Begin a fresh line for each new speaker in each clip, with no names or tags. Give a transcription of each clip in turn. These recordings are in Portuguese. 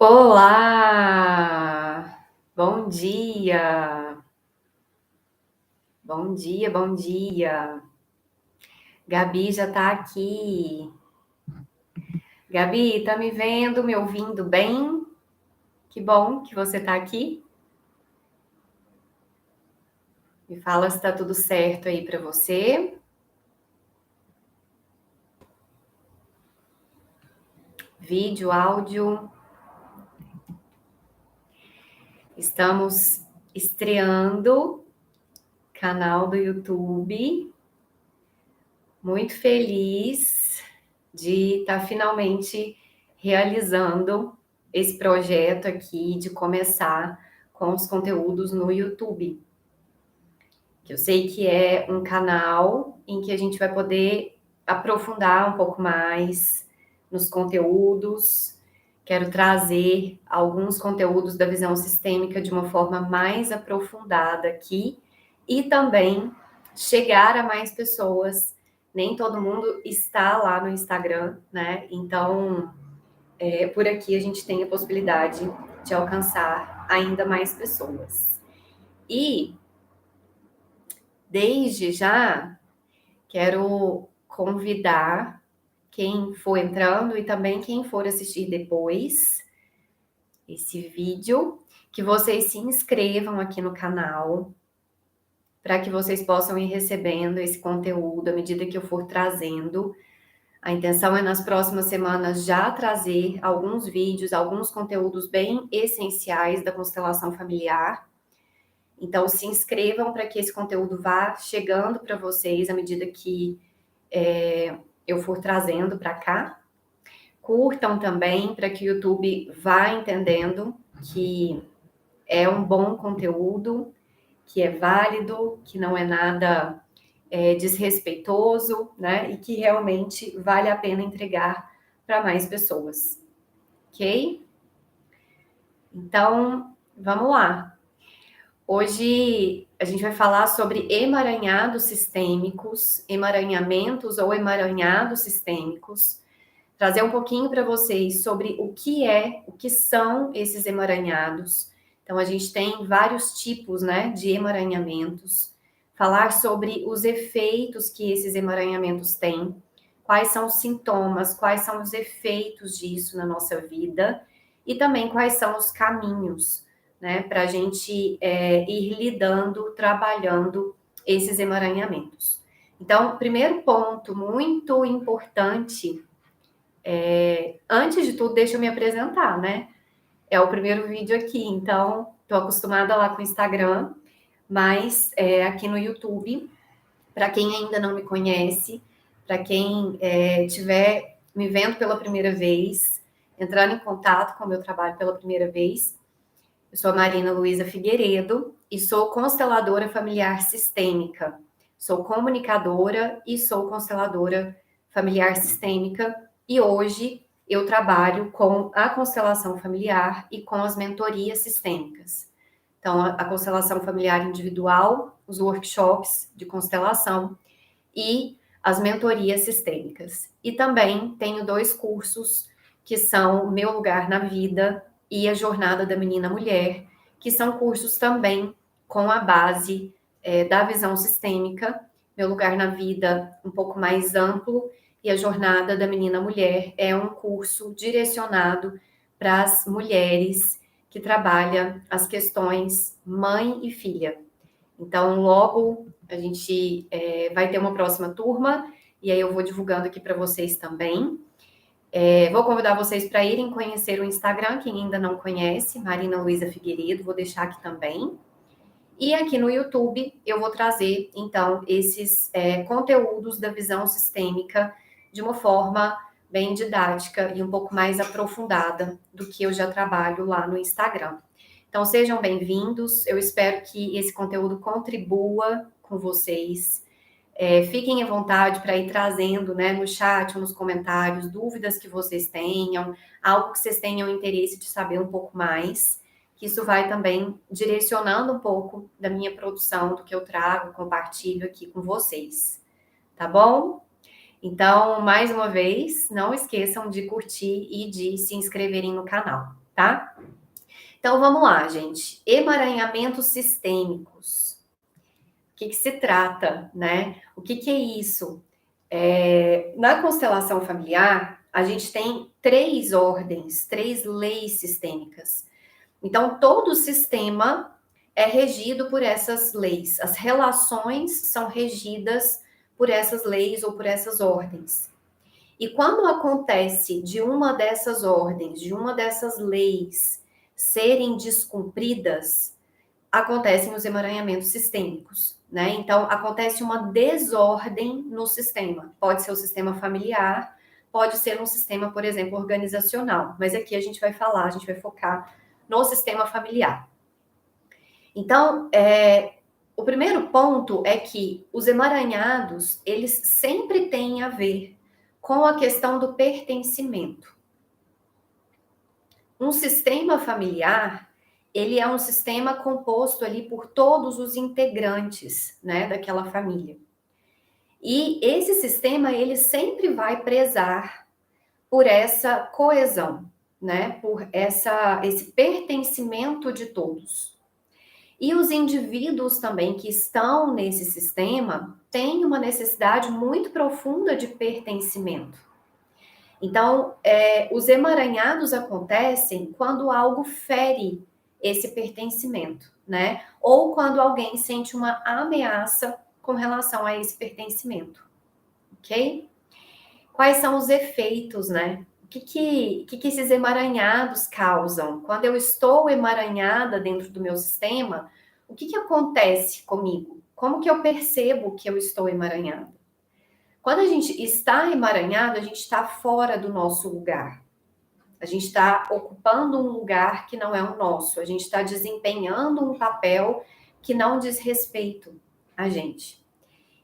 Olá! Bom dia! Bom dia, bom dia! Gabi já tá aqui. Gabi, tá me vendo, me ouvindo bem? Que bom que você tá aqui. Me fala se tá tudo certo aí pra você. Vídeo, áudio. Estamos estreando canal do YouTube. Muito feliz de estar finalmente realizando esse projeto aqui de começar com os conteúdos no YouTube. Que eu sei que é um canal em que a gente vai poder aprofundar um pouco mais nos conteúdos. Quero trazer alguns conteúdos da visão sistêmica de uma forma mais aprofundada aqui e também chegar a mais pessoas. Nem todo mundo está lá no Instagram, né? Então, por aqui a gente tem a possibilidade de alcançar ainda mais pessoas. E, desde já, quero convidar quem for entrando e também quem for assistir depois esse vídeo, que vocês se inscrevam aqui no canal, para que vocês possam ir recebendo esse conteúdo à medida que eu for trazendo. A intenção é nas próximas semanas já trazer alguns vídeos, alguns conteúdos bem essenciais da constelação familiar. Então, se inscrevam para que esse conteúdo vá chegando para vocês à medida que eu for trazendo para cá. Curtam também para que o YouTube vá entendendo que é um bom conteúdo, que é válido, que não é nada desrespeitoso, né? E que realmente vale a pena entregar para mais pessoas, ok? Então, vamos lá. Hoje a gente vai falar sobre emaranhados sistêmicos, emaranhamentos ou emaranhados sistêmicos, trazer um pouquinho para vocês sobre o que são esses emaranhados. Então, a gente tem vários tipos, né, de emaranhamentos, falar sobre os efeitos que esses emaranhamentos têm, quais são os sintomas, quais são os efeitos disso na nossa vida, e também quais são os caminhos, né, para a gente ir lidando, trabalhando esses emaranhamentos. Então, primeiro ponto muito importante, antes de tudo, deixa eu me apresentar, né? É o primeiro vídeo aqui, então estou acostumada lá com o Instagram, mas aqui no YouTube, para quem ainda não me conhece, para quem estiver me vendo pela primeira vez, entrando em contato com o meu trabalho pela primeira vez, eu sou a Marina Luísa Figueiredo e sou consteladora familiar sistêmica. Sou comunicadora e sou consteladora familiar sistêmica e hoje eu trabalho com a constelação familiar e com as mentorias sistêmicas. Então, a constelação familiar individual, os workshops de constelação e as mentorias sistêmicas. E também tenho 2 cursos que são Meu Lugar na Vida e a Jornada da Menina Mulher, que são cursos também com a base da visão sistêmica. Meu Lugar na Vida um pouco mais amplo e a Jornada da Menina Mulher é um curso direcionado para as mulheres que trabalham as questões mãe e filha. Então, logo a gente vai ter uma próxima turma e aí eu vou divulgando aqui para vocês também. Vou convidar vocês para irem conhecer o Instagram, quem ainda não conhece, Marina Luísa Figueiredo, vou deixar aqui também. E aqui no YouTube eu vou trazer, então, esses conteúdos da visão sistêmica de uma forma bem didática e um pouco mais aprofundada do que eu já trabalho lá no Instagram. Então, sejam bem-vindos. Eu espero que esse conteúdo contribua com vocês. Fiquem à vontade para ir trazendo, né, no chat ou nos comentários, dúvidas que vocês tenham, algo que vocês tenham interesse de saber um pouco mais, que isso vai também direcionando um pouco da minha produção, do que eu trago, compartilho aqui com vocês. Tá bom? Então, mais uma vez, não esqueçam de curtir e de se inscreverem no canal. tá? Então, vamos lá, gente. Emaranhamentos sistêmicos. O que se trata, né? O que é isso? Na constelação familiar, a gente tem 3 ordens, 3 leis sistêmicas. Então, todo sistema é regido por essas leis. As relações são regidas por essas leis ou por essas ordens. E quando acontece de uma dessas ordens, de uma dessas leis serem descumpridas, acontecem os emaranhamentos sistêmicos, né? Então, acontece uma desordem no sistema. Pode ser o sistema familiar, pode ser um sistema, por exemplo, organizacional. Mas aqui a gente vai falar, a gente vai focar no sistema familiar. Então, o primeiro ponto é que os emaranhados, eles sempre têm a ver com a questão do pertencimento. Um sistema familiar, ele é um sistema composto ali por todos os integrantes, né, daquela família. E esse sistema, ele sempre vai prezar por essa coesão, né, por esse pertencimento de todos. E os indivíduos também que estão nesse sistema têm uma necessidade muito profunda de pertencimento. Então, os emaranhados acontecem quando algo fere esse pertencimento, né? Ou quando alguém sente uma ameaça com relação a esse pertencimento, ok? Quais são os efeitos, né? O que esses emaranhados causam? Quando eu estou emaranhada dentro do meu sistema, o que acontece comigo? Como que eu percebo que eu estou emaranhada? Quando a gente está emaranhado, a gente está fora do nosso lugar. A gente está ocupando um lugar que não é o nosso. A gente está desempenhando um papel que não diz respeito a gente.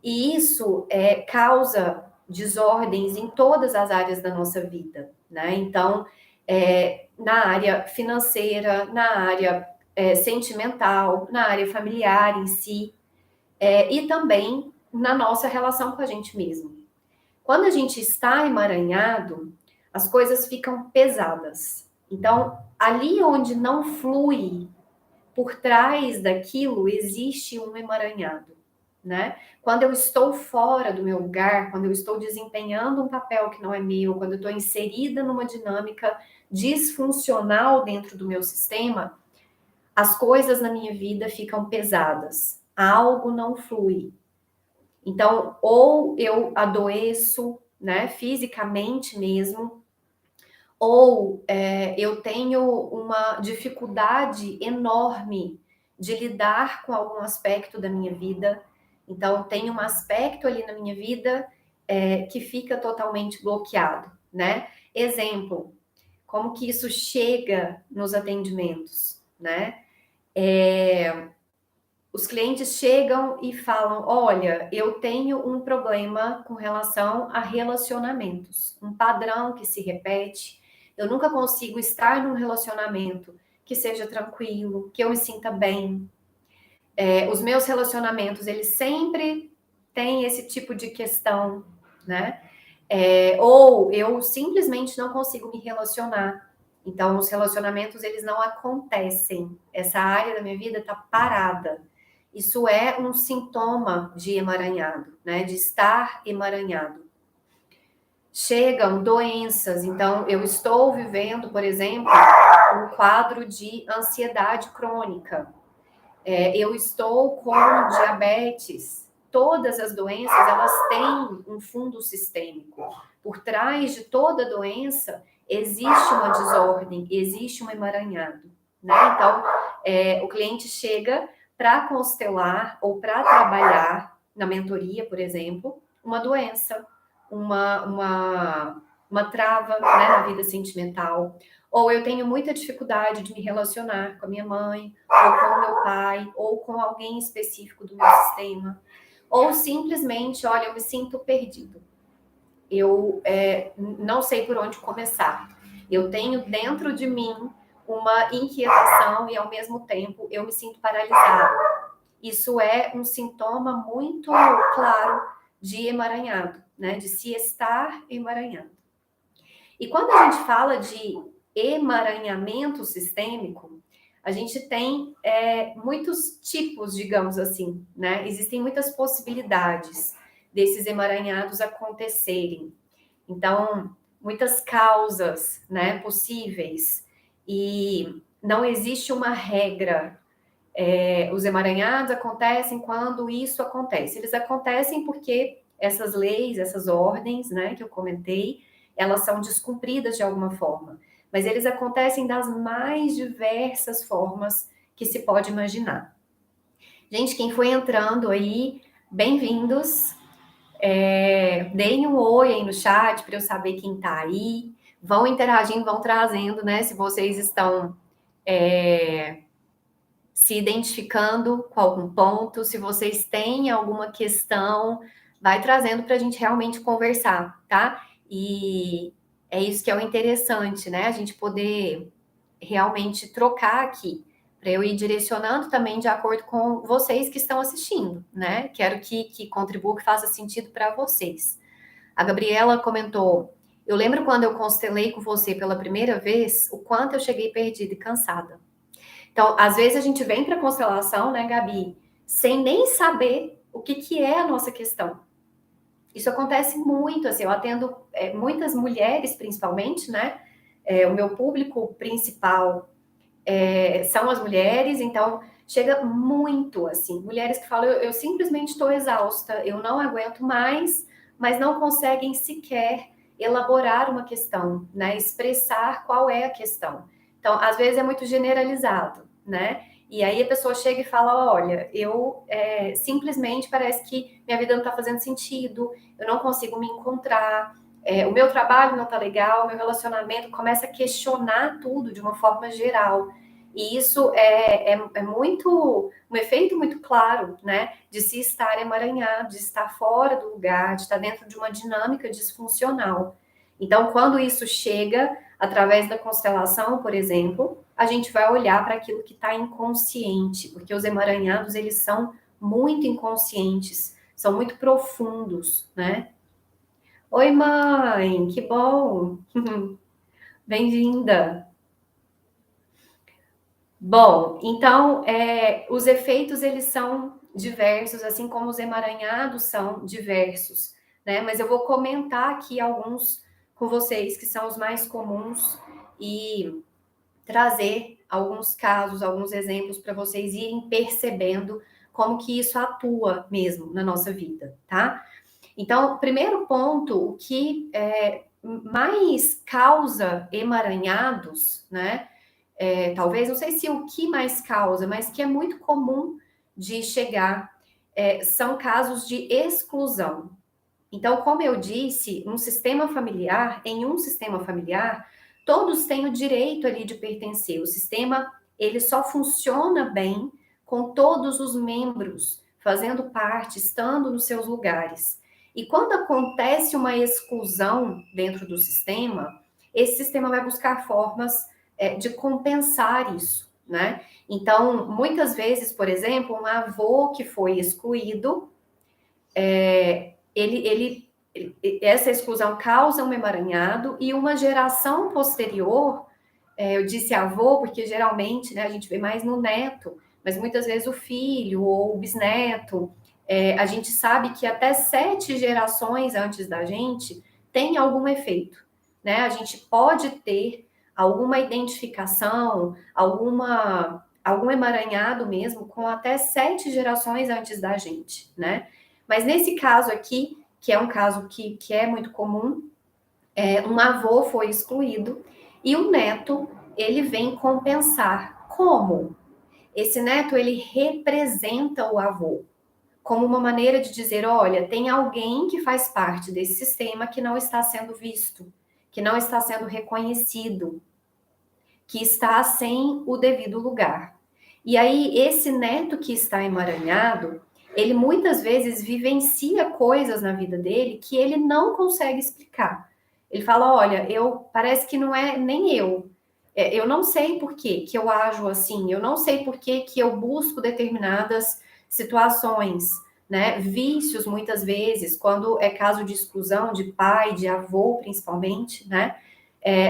E isso causa desordens em todas as áreas da nossa vida, né? Então, na área financeira, na área sentimental, na área familiar em si, e também na nossa relação com a gente mesmo. Quando a gente está emaranhado, as coisas ficam pesadas. Então, ali onde não flui, por trás daquilo existe um emaranhado, né? Quando eu estou fora do meu lugar, quando eu estou desempenhando um papel que não é meu, quando eu estou inserida numa dinâmica disfuncional dentro do meu sistema, as coisas na minha vida ficam pesadas. Algo não flui. Então, ou eu adoeço, né, fisicamente mesmo, ou eu tenho uma dificuldade enorme de lidar com algum aspecto da minha vida. Então, tem um aspecto ali na minha vida que fica totalmente bloqueado, né? Exemplo, como que isso chega nos atendimentos, né? Os clientes chegam e falam: olha, eu tenho um problema com relação a relacionamentos, um padrão que se repete. Eu nunca consigo estar num relacionamento que seja tranquilo, que eu me sinta bem. Os meus relacionamentos, eles sempre têm esse tipo de questão, né? Ou eu simplesmente não consigo me relacionar. Então, os relacionamentos, eles não acontecem. Essa área da minha vida está parada. Isso é um sintoma de emaranhado, né? De estar emaranhado. Chegam doenças, então eu estou vivendo, por exemplo, um quadro de ansiedade crônica. Eu estou com diabetes. Todas as doenças, elas têm um fundo sistêmico. Por trás de toda doença, existe uma desordem, existe um emaranhado, né? Então, o cliente chega para constelar ou para trabalhar na mentoria, por exemplo, uma doença, uma trava, né, na vida sentimental, ou eu tenho muita dificuldade de me relacionar com a minha mãe, ou com o meu pai, ou com alguém específico do meu sistema, ou simplesmente, olha, eu me sinto perdido. Eu não sei por onde começar. Eu tenho dentro de mim uma inquietação e, ao mesmo tempo, eu me sinto paralisada. Isso é um sintoma muito claro de emaranhado, né? De se estar emaranhado. E quando a gente fala de emaranhamento sistêmico, a gente tem muitos tipos, digamos assim, né? Existem muitas possibilidades desses emaranhados acontecerem. Então, muitas causas, né, possíveis. E não existe uma regra. Os emaranhados acontecem quando isso acontece. Eles acontecem porque essas leis, essas ordens, né, que eu comentei, elas são descumpridas de alguma forma. Mas eles acontecem das mais diversas formas que se pode imaginar. Gente, quem foi entrando aí, bem-vindos. Deem um oi aí no chat para eu saber quem está aí. Vão interagindo, vão trazendo, né? Se vocês estão se identificando com algum ponto, se vocês têm alguma questão, vai trazendo para a gente realmente conversar, tá? E é isso que é o interessante, né? A gente poder realmente trocar aqui, para eu ir direcionando também de acordo com vocês que estão assistindo, né? Quero que contribua, que faça sentido para vocês. A Gabriela comentou: eu lembro quando eu constelei com você pela primeira vez, o quanto eu cheguei perdida e cansada. Então, às vezes a gente vem para a constelação, né, Gabi, sem nem saber o que é a nossa questão. Isso acontece muito, assim, eu atendo muitas mulheres, principalmente, né? O meu público principal são as mulheres, então chega muito, assim, mulheres que falam, eu simplesmente estou exausta, eu não aguento mais, mas não conseguem sequer elaborar uma questão, né? Expressar qual é a questão. Então, às vezes é muito generalizado, né? E aí a pessoa chega e fala, olha, eu simplesmente parece que minha vida não está fazendo sentido, eu não consigo me encontrar, o meu trabalho não está legal, o meu relacionamento começa a questionar tudo de uma forma geral. E isso é muito um efeito muito claro, né? De se estar emaranhado, de estar fora do lugar, de estar dentro de uma dinâmica disfuncional. Então, quando isso chega, através da constelação, por exemplo, a gente vai olhar para aquilo que está inconsciente, porque os emaranhados, eles são muito inconscientes, são muito profundos, né? Oi, mãe, que bom! Bem-vinda! Bom, então, os efeitos, eles são diversos, assim como os emaranhados são diversos, né? Mas eu vou comentar aqui alguns com vocês, que são os mais comuns, e trazer alguns casos, alguns exemplos para vocês irem percebendo como que isso atua mesmo na nossa vida, tá? Então, primeiro ponto, o que mais causa emaranhados, né? Talvez, não sei se o que mais causa, mas que é muito comum de chegar, são casos de exclusão. Então, como eu disse, em um sistema familiar, todos têm o direito ali de pertencer. O sistema, ele só funciona bem com todos os membros fazendo parte, estando nos seus lugares. E quando acontece uma exclusão dentro do sistema, esse sistema vai buscar formas de compensar isso, né? Então, muitas vezes, por exemplo, um avô que foi excluído, essa exclusão causa um emaranhado e uma geração posterior, eu disse avô porque geralmente, né, a gente vê mais no neto, mas muitas vezes o filho ou o bisneto, a gente sabe que até 7 gerações antes da gente tem algum efeito, né? A gente pode ter alguma identificação, algum emaranhado mesmo com até 7 gerações antes da gente, né? Mas nesse caso aqui, que é um caso que é muito comum, um avô foi excluído e o neto, ele vem compensar. Como? Esse neto, ele representa o avô, como uma maneira de dizer, olha, tem alguém que faz parte desse sistema que não está sendo visto, que não está sendo reconhecido, que está sem o devido lugar. E aí, esse neto que está emaranhado, ele muitas vezes vivencia coisas na vida dele que ele não consegue explicar. Ele fala, olha, parece que não é nem eu. Eu não sei por que eu ajo assim, eu não sei por que eu busco determinadas situações, né? Vícios, muitas vezes, quando é caso de exclusão de pai, de avô, principalmente, né?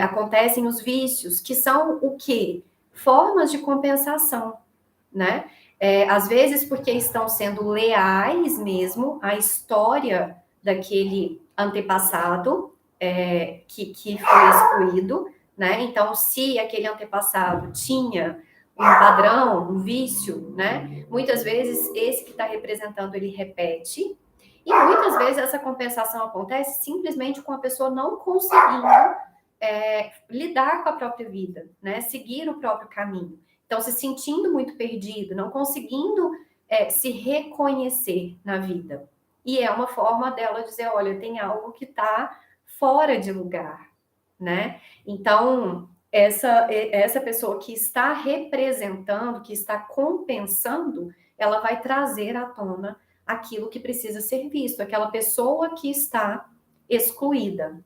acontecem os vícios, que são o quê? Formas de compensação, né? Às vezes porque estão sendo leais mesmo à história daquele antepassado que foi excluído, né? Então, se aquele antepassado tinha um padrão, um vício, né? Muitas vezes esse que está representando ele repete, e muitas vezes essa compensação acontece simplesmente com a pessoa não conseguindo lidar com a própria vida, né? Seguir o próprio caminho. Então, se sentindo muito perdido, não conseguindo se reconhecer na vida. E é uma forma dela dizer, olha, tem algo que está fora de lugar, né? Então, essa pessoa que está representando, que está compensando, ela vai trazer à tona aquilo que precisa ser visto, aquela pessoa que está excluída.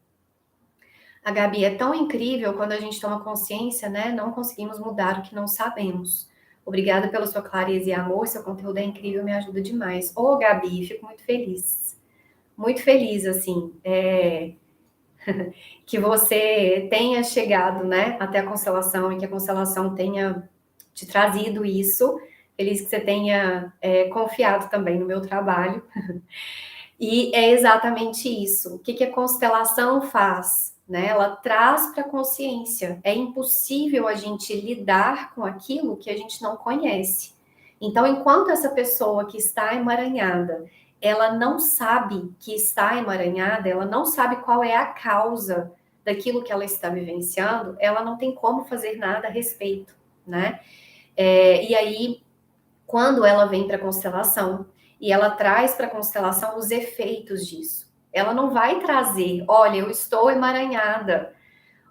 A Gabi, é tão incrível quando a gente toma consciência, né? Não conseguimos mudar o que não sabemos. Obrigada pela sua clareza e amor, seu conteúdo é incrível, me ajuda demais. Ô, Gabi, fico muito feliz. Muito feliz, assim, que você tenha chegado, né, até a constelação e que a constelação tenha te trazido isso. Feliz que você tenha confiado também no meu trabalho. E é exatamente isso. O que a constelação faz? Né? Ela traz para a consciência. É impossível a gente lidar com aquilo que a gente não conhece. Então, enquanto essa pessoa que está emaranhada, ela não sabe que está emaranhada, ela não sabe qual é a causa daquilo que ela está vivenciando, ela não tem como fazer nada a respeito, né? E aí, quando ela vem para a constelação e ela traz para a constelação os efeitos disso, ela não vai trazer, olha, eu estou emaranhada,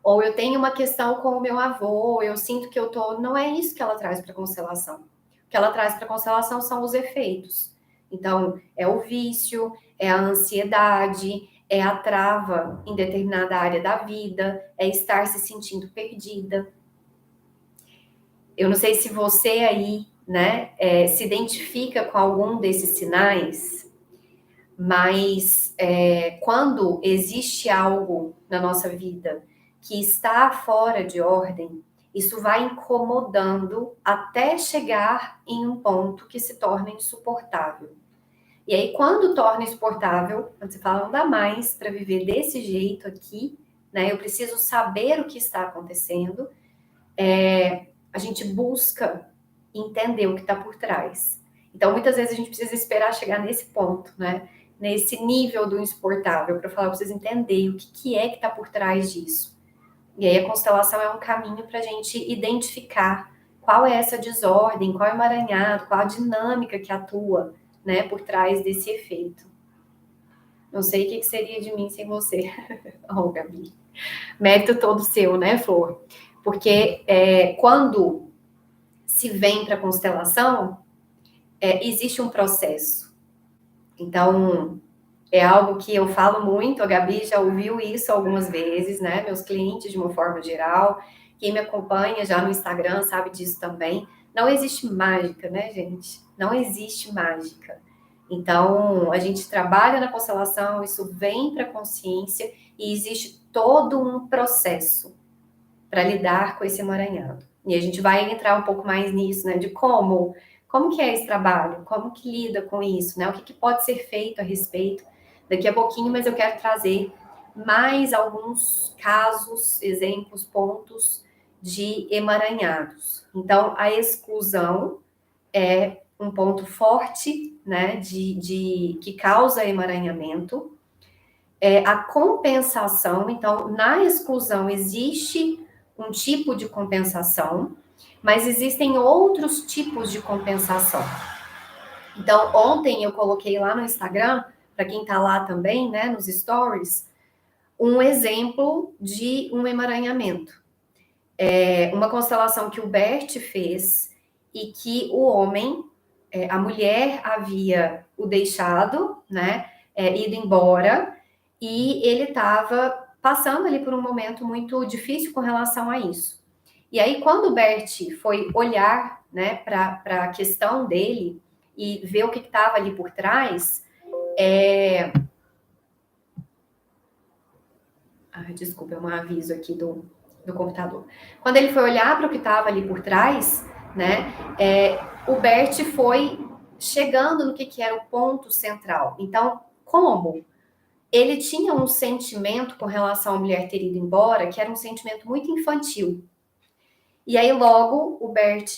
ou eu tenho uma questão com o meu avô, eu sinto que eu tô. Não é isso que ela traz para a constelação. O que ela traz para a constelação são os efeitos. Então, é o vício, é a ansiedade, é a trava em determinada área da vida, é estar se sentindo perdida. Eu não sei se você aí, né, se identifica com algum desses sinais, mas quando existe algo na nossa vida que está fora de ordem, isso vai incomodando até chegar em um ponto que se torna insuportável. E aí, quando torna insuportável, quando você fala, não dá mais para viver desse jeito aqui, né? Eu preciso saber o que está acontecendo. A gente busca entender o que está por trás. Então, muitas vezes a gente precisa esperar chegar nesse ponto, né? Nesse nível do insuportável, para falar, eu preciso entender o que é que está por trás disso. E aí a constelação é um caminho para a gente identificar qual é essa desordem, qual é o emaranhado, qual a dinâmica que atua, né, por trás desse efeito. Não sei o que seria de mim sem você. Oh, Gabi. Mérito todo seu, né, Flor? Porque quando se vem para a constelação, existe um processo. Então, é algo que eu falo muito, a Gabi já ouviu isso algumas vezes, né? Meus clientes, de uma forma geral, quem me acompanha já no Instagram sabe disso também. Não existe mágica, né, gente? Não existe mágica. Então, a gente trabalha na constelação, isso vem para a consciência e existe todo um processo para lidar com esse emaranhado. E a gente vai entrar um pouco mais nisso, né? De como que é esse trabalho, como que lida com isso, né? O que pode ser feito a respeito daqui a pouquinho, mas eu quero trazer mais alguns casos, exemplos, pontos de emaranhados. Então, a exclusão é um ponto forte, né, que causa emaranhamento. A compensação, então, na exclusão existe um tipo de compensação, mas existem outros tipos de compensação. Então, ontem eu coloquei lá no Instagram, para quem está lá também, né, nos stories, um exemplo de um emaranhamento. Uma constelação que o Bert fez e que o homem, a mulher havia o deixado, né, ido embora, e ele estava passando ali por um momento muito difícil com relação a isso. E aí, quando o Bert foi olhar, né, para a questão dele e ver o que estava ali por trás, Desculpa, é um aviso aqui do computador. Quando ele foi olhar para o que estava ali por trás, né, o Bert foi chegando no que era o ponto central. Então, como ele tinha um sentimento com relação à mulher ter ido embora, que era um sentimento muito infantil. E aí, logo, o Bert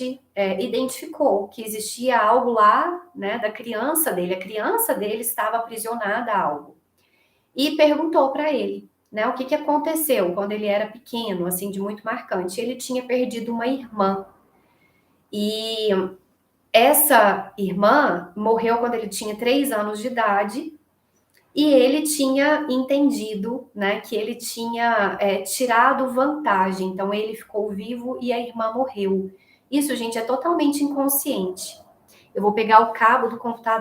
identificou que existia algo lá, né, da criança dele. A criança dele estava aprisionada a algo. E perguntou para ele, né, o que aconteceu quando ele era pequeno, assim, de muito marcante. Ele tinha perdido uma irmã. E essa irmã morreu quando ele tinha 3 anos de idade. E ele tinha entendido, né, que ele tinha tirado vantagem. Então, ele ficou vivo e a irmã morreu. Isso, gente, é totalmente inconsciente. Eu vou pegar o cabo do computador